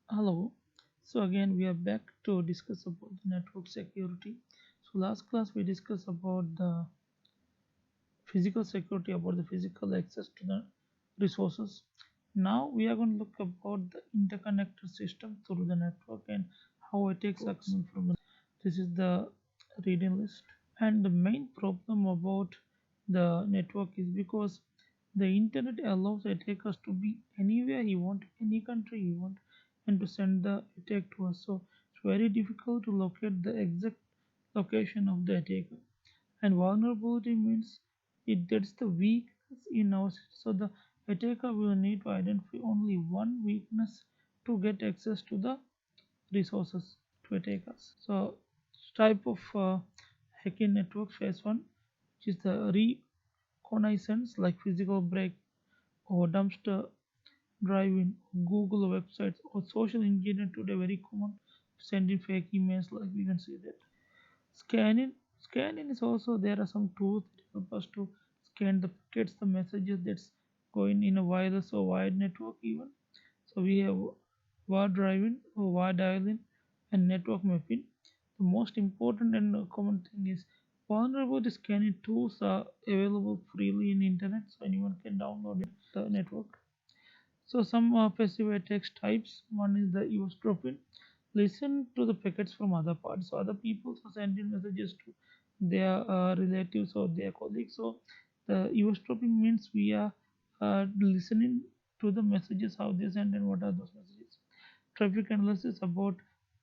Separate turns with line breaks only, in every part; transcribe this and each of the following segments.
Hello. So again we are back to discuss about the network security. So last class we discussed about the physical security, about the physical access to the resources. Now we are going to look about the interconnected system through the network and how attacks are coming from the. This is the reading list. And the main problem about the network is because the internet allows attackers to be anywhere he want, any country he want, and to send the attack to us. So it's very difficult to locate the exact location of the attacker. And vulnerability means that's the weakness in our system. So the attacker will need to identify only one weakness to get access to the resources to attack us. So type of hacking network phase one, which is the reconnaissance like physical break or dumpster driving, Google websites or social engineering today very common. Sending fake emails like we can see that. Scanning scanning is also there are some tools that help us to scan the packets, the messages that's going in a wireless or wired network even. So we have war driving or war dialing and network mapping. The most important and common thing is vulnerability scanning tools are available freely in internet, so anyone can download it the network. So some passive attacks types. One is the eavesdropping. Listen to the packets from other parts. So other people are sending messages to their relatives or their colleagues. So the eavesdropping means we are listening to the messages how they send and what are those messages. Traffic analysis about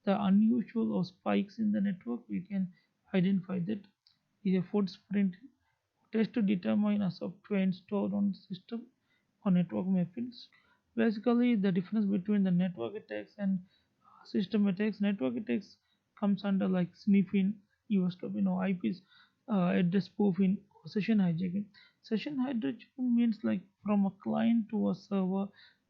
the unusual or spikes in the network. We can identify that. Is a footprint test to determine a software installed on the system or network mappings. Basically, the difference between the network attacks and system attacks. Network attacks comes under like sniffing, eavesdropping, or IPs, address spoofing, or session hijacking. Session hijacking means like from a client to a server,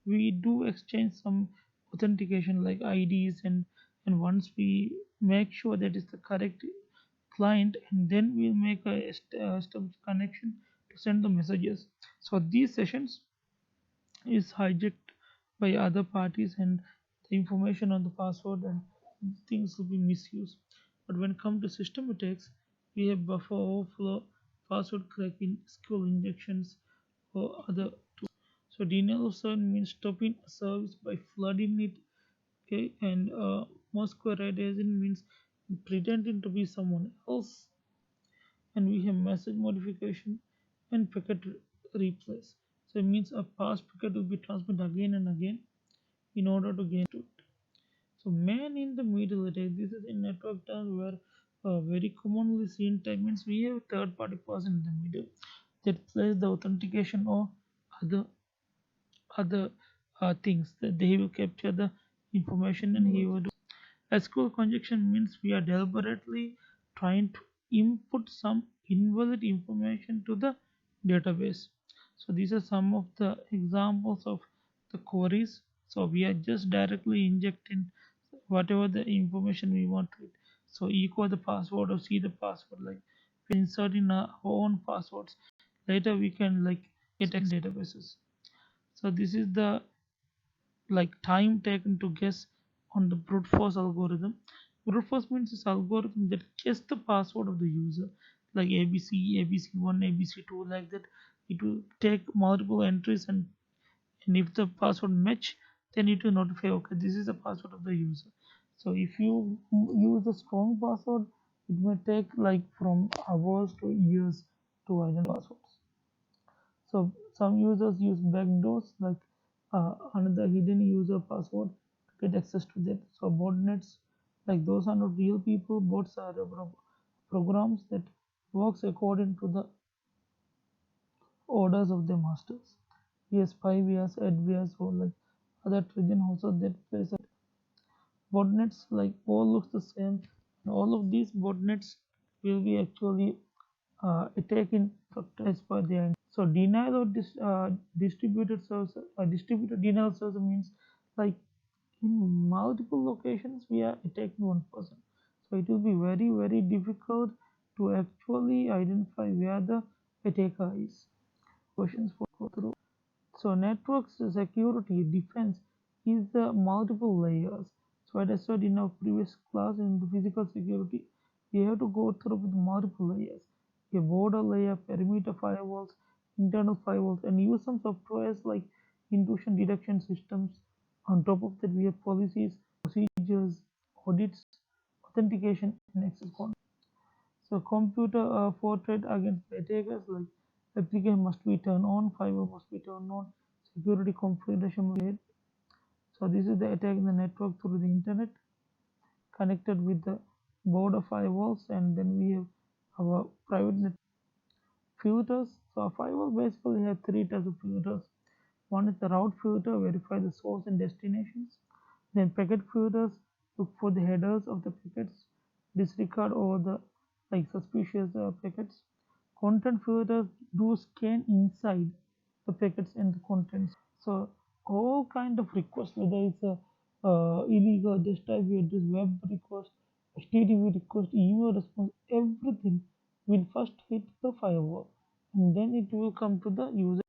we do exchange some authentication like IDs, and once we make sure that is the correct client, and then we'll make a connection to send the messages. So these sessions is hijacked by other parties and the information on the password and things will be misused. But when it comes to system attacks, we have buffer overflow, password cracking, SQL injections, or other tools. So denial of service means stopping a service by flooding it, okay, and masquerading means pretending to be someone else, and we have message modification and packet replace. So it means a past packet will be transmitted again and again in order to gain to it. So man in the middle attack. This is in network terms where very commonly seen type means we have third party person in the middle that plays the authentication or other other things that they will capture the information and he will do. SQL conjunction means we are deliberately trying to input some invalid information to the database. So these are some of the examples of the queries. So we are just directly injecting whatever the information we want to it. So echo the password or see the password like we insert in our own passwords. Later we can like get databases. So this is the like time taken to guess on the brute force algorithm. Brute force means this algorithm that guess the password of the user, like ABC, ABC1, ABC2, like that. It will take multiple entries, and if the password match, then it will notify, okay, this is the password of the user. So if you use a strong password, it may take like from hours to years to identify passwords. So some users use backdoors like another hidden user password to get access to that. So botnets, like those are not real people. Bots are programs that works according to the orders of the masters. We have spywares, adwares, or like other Trojan also that plays a botnets like all looks the same. And all of these botnets will be actually attacking as per their. So denial or distributed service, distributed denial service means like in multiple locations we are attacking one person. So it will be very difficult to actually identify where the attacker is. Questions for go through. So networks security defense. is the multiple layers. So as I said in our previous class in the physical security, we have to go through with multiple layers. A border layer, perimeter firewalls, internal firewalls, and use some softwares like intrusion detection systems. On top of that, we have policies, procedures, audits, authentication, and access control. So computer for threat against attackers like application must be turned on, firewall must be turned on, security configuration must be hit. So this is the attack in the network through the internet connected with the border firewalls, and then we have our private net filters. So a firewall basically has three types of filters. One is the route filter, verify the source and destinations. Then packet filters, look for the headers of the packets, disregard all the like suspicious packets. Content filters do scan inside the packets and the contents. So all kind of requests, whether it's a illegal desktop address, web request, HTTP request, email response, everything will first hit the firewall, and then it will come to the user.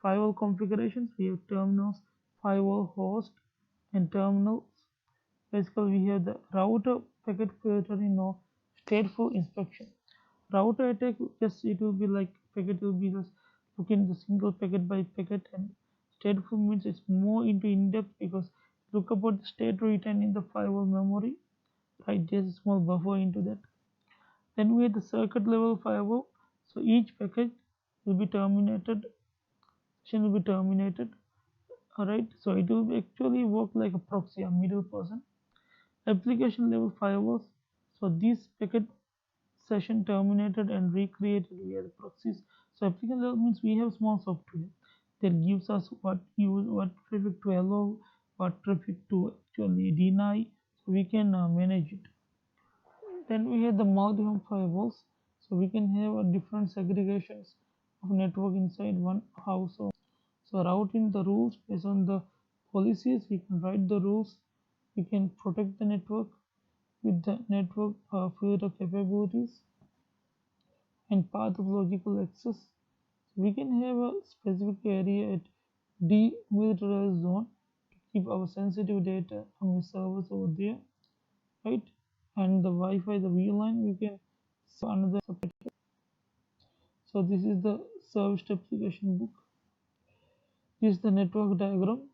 Firewall configurations, we have terminals, firewall host, and terminals. Basically, we have the router packet filtering or stateful inspection. Router attack, just it will be like packet will be just looking the single packet by packet, and stateful means it's more into in-depth because look about the state written in the firewall memory, right? There's a small buffer into that. Then we have the circuit level firewall. So each packet will be terminated, session will be terminated. Alright, so it will actually work like a proxy, a middle person. Application level firewalls. So this packet session terminated and recreated via the proxies. So application level means we have small software that gives us what traffic to allow, what traffic to actually deny, so we can manage it. Then we have the multi-home firewalls, so we can have different segregations of network inside one house. So routing the rules based on the policies, we can write the rules, we can protect the network with the network filter capabilities and path of logical access. So we can have a specific area at demilitarized zone to keep our sensitive data on servers over there, right? And the Wi-Fi, the VLAN, we can set another separate. So this is the service application book. This is the network diagram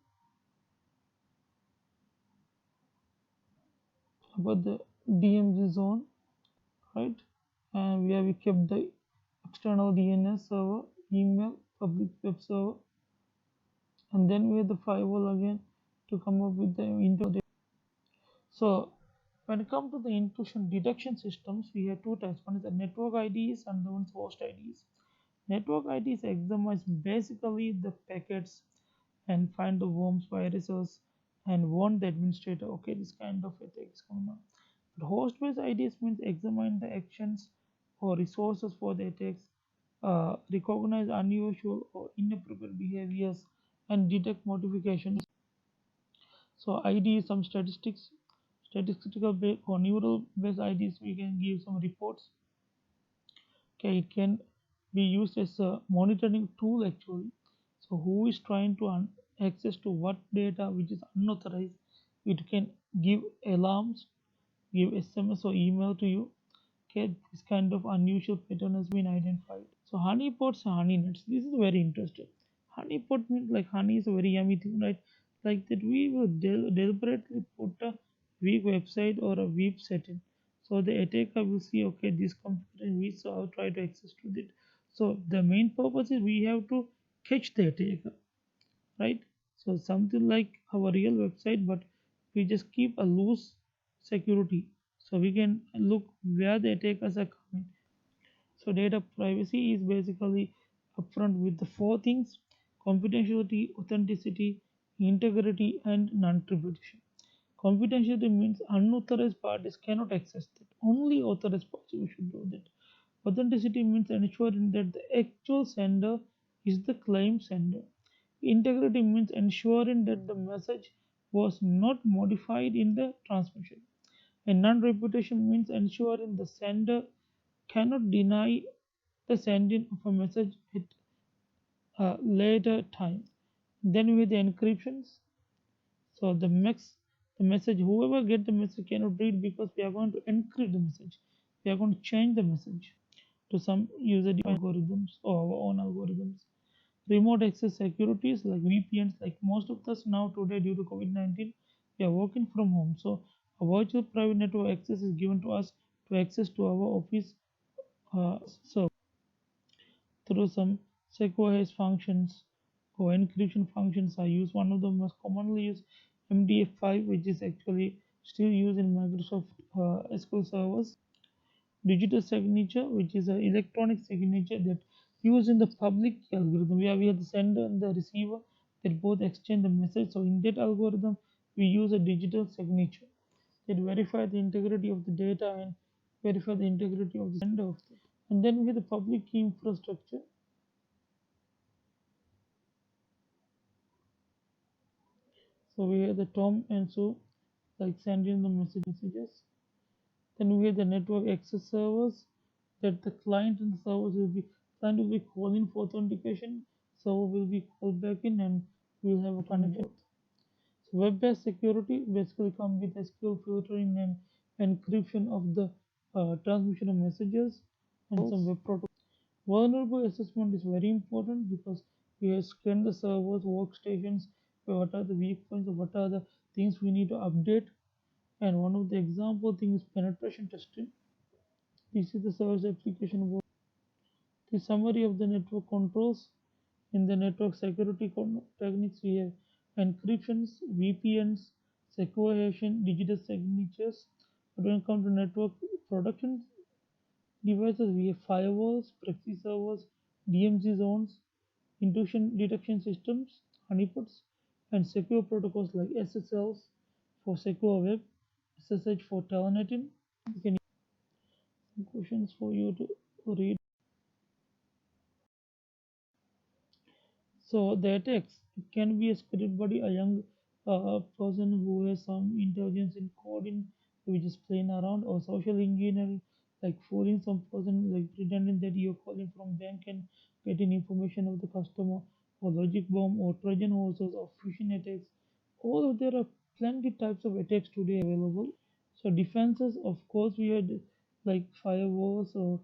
about the DMZ zone, right? And we kept the external DNS server, email, public web server, and then we have the firewall again to come up with the internal. So when it comes to the intrusion detection systems, we have two types. One is the network IDs and the one is host IDs. Network IDs examines basically the packets and find the worms, viruses, and warn the administrator. Okay, this kind of attack is going on. But host-based IDs means examine the actions or resources for the attacks, recognize unusual or inappropriate behaviors, and detect modifications. So ID is some statistical based or neural based IDs. We can give some reports. Okay, it can be used as a monitoring tool actually. So who is trying to access to what data which is unauthorized? It can give alarms, give SMS or email to you. Okay, this kind of unusual pattern has been identified. So honeypots and honey nuts. This is very interesting. Honeypot means like honey is a very yummy thing, right? Like that we will deliberately put a weak website or a weak setting. So the attacker will see, okay, this computer is weak, so I'll try to access to it. So the main purpose is we have to catch the attacker, right? So something like our real website, but we just keep a loose security, so we can look where the attackers are coming. So data privacy is basically upfront with the four things: confidentiality, authenticity, integrity, and non-attribution. Confidentiality means unauthorized parties cannot access it. Only authorized parties should do that. Authenticity means ensuring that the actual sender is the claim sender. Integrity means ensuring that the message was not modified in the transmission. And non-reputation means ensuring the sender cannot deny the sending of a message at a later time. Then with the encryptions, So the message, whoever get the message cannot read because we are going to encrypt the message. We are going to change the message to some user-defined algorithms or our own algorithms. Remote access securities like VPNs, like most of us now today due to COVID-19, we are working from home. So a virtual private network access is given to us to access to our office server through some secure hash functions or encryption functions are used. One of the most commonly used MDF5, which is actually still used in Microsoft SQL servers. Digital signature, which is an electronic signature that used in the public algorithm. We have the sender and the receiver that both exchange the message. So in that algorithm, we use a digital signature that verify the integrity of the data and verify the integrity of the sender of it. And then we have the public key infrastructure. So we have the Tom and Sue like sending the messages. Then we have the network access servers that the client and the servers will be client will be calling for authentication, server will be called back in and we'll have a connection. So web-based security basically comes with SQL filtering and encryption of the transmission of messages and some web protocols. Vulnerable assessment is very important because we have scanned the servers, workstations, what are the weak points, or what are the things we need to update. And one of the example things is penetration testing. This is the service application board. The summary of the network controls. In the network security techniques, we have encryptions, VPNs, securization, digital signatures. But when it comes to network production devices, we have firewalls, proxy servers, DMZ zones, intrusion detection systems, honeypots, and secure protocols like SSLs for secure web, SSH for telnetting. You can questions for you to read. So the attacks can be executed by a young person who has some intelligence in coding, which is playing around, or social engineering, like fooling some person, like pretending that you're calling from bank and getting information of the customer, or logic bomb, or Trojan horses, or phishing attacks. All of there are plenty types of attacks today available. So defenses, of course, we had like firewalls, or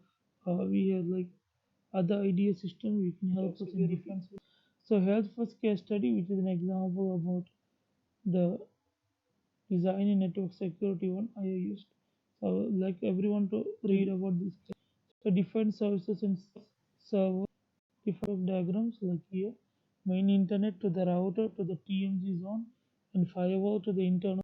we had like other IDS system which can help us in defense. So health first case study, which is an example about the design network security one I used. So like everyone to read about this. So different services and server different diagrams like here. Main internet to the router to the TMZ zone and firewall to the internal